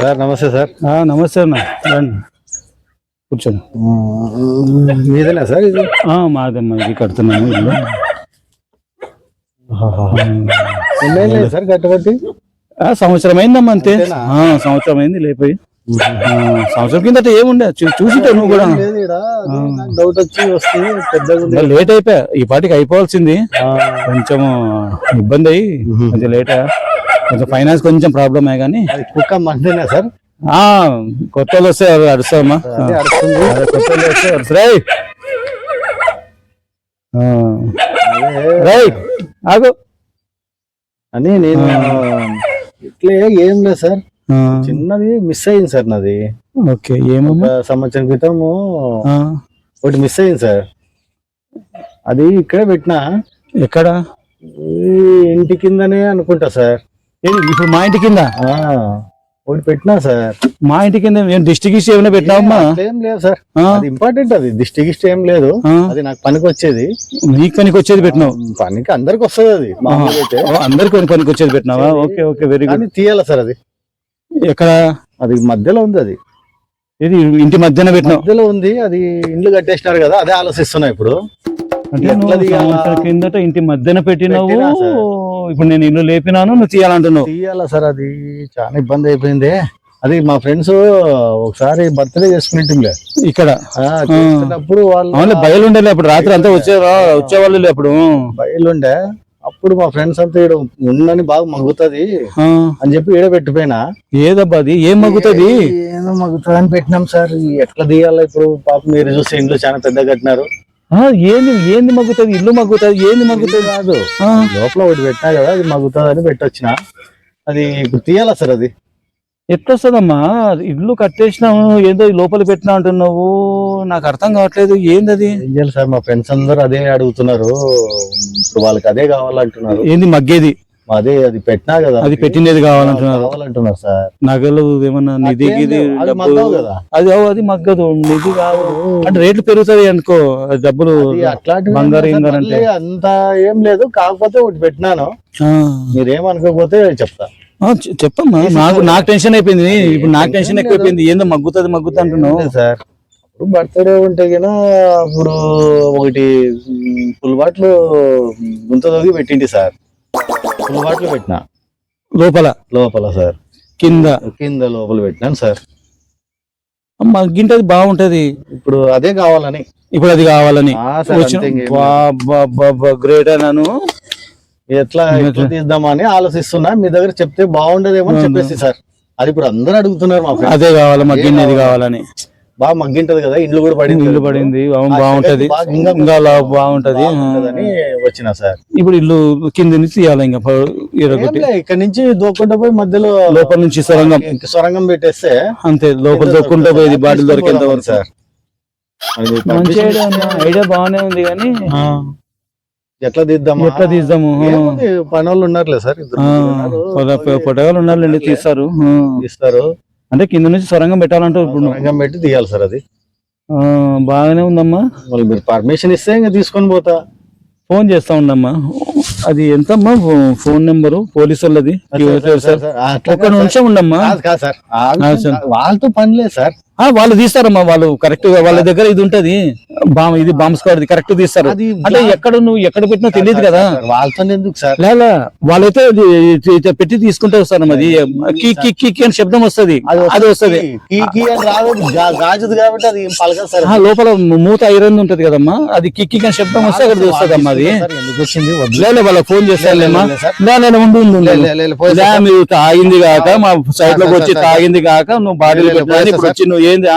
Sir నమస్తే sir. నమస్తే అన్న, రండి కూర్చోండి. మీదేనా సార్ ఇది? మాదమ్మా, ఇది కడుతున్నాము ఇల్లు. ఎన్ని సార్ కట్టబట్టి? సంవత్సరం అయిందమ్మా, అంతే. సంవత్సరం అయింది లేపోయి. సంవత్సరం కిందట ఏముండే చూసింటావు నువ్వు కూడా. డౌట్ వచ్చి వస్తుంది, పెద్దగా లేట్ అయిపోయా. ఈ పాటికి అయిపోవాల్సింది, కొంచెం ఇబ్బంది అయ్యి కొంచెం లేట్ అయ్యా. కొంచెం ఫైనాన్స్ కొంచెం ప్రాబ్లమ్ అయ్యా. కానీ కుక్క మంటేనా సార్? కొత్త వాళ్ళు వస్తే అడుస్తామా, కొత్త వాళ్ళు వస్తే అరుస్తాయి. ఆగు అని నేను ఇట్లే ఏం లేదు సార్, చిన్నది మిస్ అయింది సార్ నాది. ఓకే, ఏమన్నా సంవత్సరం క్రితం ఒకటి మిస్ అయింది సార్. అది ఇక్కడే పెట్టినా. ఎక్కడ? ఇంటి కిందనే అనుకుంటా సార్. ఇప్పుడు మా ఇంటి కింద ఒకటి పెట్టినా సార్. మా ఇంటి కింద డిస్ట్రిక్ట్ ఏమైనా పెట్టినావమ్మా? ఏం లేదు సార్, అది ఇంపార్టెంట్. అది డిస్ట్రిక్ట్ ఏం లేదు, అది నాకు పనికి వచ్చేది. నీకు పనికి వచ్చేది పెట్టినావు? పనికి అందరికి వస్తుంది అది, అందరికి పనికి వచ్చేది పెట్టినావా? Okay okay, very good. తీయాలా సార్ అది? ఎక్కడ? అది మధ్యలో ఉంది. అది ఇది ఇంటి మధ్యన పెట్టినావు? మధ్యలో ఉంది. అది ఇండ్లు కట్టేసినారు కదా, అదే ఆలోచిస్తున్నా ఇప్పుడు. అంటే కిందట ఇంటి మధ్యన పెట్టినావు, ఇప్పుడు నేను ఇల్లు లేపినాను, నువ్వు తీయాలంటున్నావు. తీయాలా సార్? అది చాలా ఇబ్బంది అయిపోయింది. అది మా ఫ్రెండ్స్ ఒకసారి బర్త్డే చేసుకుంటుండే ఇక్కడ. అప్పుడు వాళ్ళు బయలుండే, అప్పుడు రాత్రి అంతా వచ్చేవాళ్ళు. అప్పుడు బయలుండే. అప్పుడు మా ఫ్రెండ్స్ అంతా ఈడ ఉండని బాగా మగ్గుతుంది అని చెప్పి ఈడ పెట్టిపోయినా. ఏదబ్బా అది? ఏం మగ్గుతుంది? ఏదో మగ్గుతుంది అని పెట్టినాం సార్. ఎట్లా తీయాలా ఇప్పుడు? పాప మీరు చూస్తే ఇండ్లు చాలా పెద్దగా కట్టినారు. ఏంది మగ్గుతుంది? ఇల్లు మగ్గుతుంది? ఏంది మగ్గుతుంది? కాదు, లోపల ఒకటి పెట్టినా కదా, అది మగ్గుతుంది అని పెట్టొచ్చిన. అది ఇప్పుడు తీయాలా సార్? అది ఎట్లొస్తుందమ్మా? ఇల్లు కట్టేసినావు, ఏదో లోపల పెట్టినా అంటున్నావు, నాకు అర్థం కావట్లేదు. ఏంది అది? ఏం చేయాలి సార్? మా ఫ్రెండ్స్ అందరూ అదే అడుగుతున్నారు. ఇప్పుడు వాళ్ళకి అదే కావాలంటున్నారు. ఏంది మగ్గేది? అదే, అది పెట్టినా కదా, అది పెట్టినది కావాలంటున్నారు సార్. నగలు ఏమన్నా నిధి గిది కదా, అది మగ్గదు. నిధి కాదు అంటే రేట్లు పెరుగుతాయి అనుకో, డబ్బులు అట్లాంటి బంగారం అంటే అంత ఏం లేదు. కాకపోతే ఒకటి పెట్టినాను, మీరేమనుకోకపోతే చెప్తా. చెప్పమ్మా. నాకు టెన్షన్ అయిపోయింది. ఇప్పుడు నాకు టెన్షన్ ఎక్కువైపోయింది. ఏందో మగ్గుతుంది అంటున్నావు సార్. అప్పుడు బర్త్డే ఉంటే కదా, అప్పుడు ఒకటి ఫుల్ బాటిల్ గుంత తోగి పెట్టింది సార్. ఫుల్ బాటిల్ పెట్టినా లోపల సార్, కింద లోపల పెట్టినాను సార్. మగ్గింటది బాగుంటది. ఇప్పుడు అదే కావాలని, అది కావాలని గ్రేట్ అన్నాను. ఎట్లా తీద్దామని ఆలోచిస్తున్నా. మీ దగ్గర చెప్తే బాగుండదేమో అని చెప్పేసి సార్. అది ఇప్పుడు అందరూ అడుగుతున్నారు. మా ఫ్రెండ్స్ అదే కావాలి, మగ్గినది కావాలని. బాగా మగ్గింటది కదా, ఇల్లు కూడా పడింది. బాగుంటది, ఇంకా బాగుంటది అని వచ్చిన సార్. ఇప్పుడు ఇల్లు కింద నుంచి తీయాలి. ఇంకా ఇక్కడ నుంచి దూక్కుంటా పోయి మధ్యలో లోపల నుంచి సొరంగం పెట్టేస్తే అంతే. లోపల దూక్కుంటా పోయేది బాడీ దొరికేంత వరకు సార్. మంచి ఐడియా బాగానే ఉంది, కానీ ఎట్లా తీద్దాము పనులు ఉన్నారులే సార్. పొట్టగాలు ఉన్నారులేండి, తీస్తారు. అంటే కింద నుంచి సొరంగం పెట్టాలంటే సొరంగం పెట్టి తీయాలి సార్. అది బాగానే ఉందమ్మా. మళ్ళీ మీరు పర్మిషన్ ఇస్తే ఇంకా తీసుకొని పోతా. ఫోన్ చేస్తా ఉండమ్మా. అది ఎంతమ్మా ఫోన్ నెంబరు? పోలీసు వాళ్ళది. ఒక నిమిషం ఉండమ్మా. వాళ్ళతో పని లేదు సార్. వాళ్ళు తీస్తారమ్మా. వాళ్ళు కరెక్ట్ గా వాళ్ళ దగ్గర ఇది ఉంటది, ఇది బాంబ్ స్క్వాడ్ కరెక్ట్ తీస్తారు. అంటే నువ్వు ఎక్కడ పెట్టినా తెలియదు కదా. వాళ్ళతో ఎందుకు సార్? లేదా వాళ్ళైతే పెట్టి తీసుకుంటే వస్తారమ్మా. అది కిక్ అని శబ్దం వస్తుంది, అది వస్తుంది. గాజుది కాబట్టి అది పలకదు సార్. లోపల మూత ఐరన్ ఉంటది కదమ్మా, అది కిక్ అని శబ్దం వస్తే అక్కడ వస్తుంది అమ్మా. అది లేదా వాళ్ళకి ఫోన్ చేస్తారులేమ్మా. మీరు తాగింది కాక, మా సైడ్ లోకి వచ్చి తాగింది కాక, నువ్వు బాడీలో పెట్టాలని ఇప్పుడు వచ్చి నువ్వు ఏంది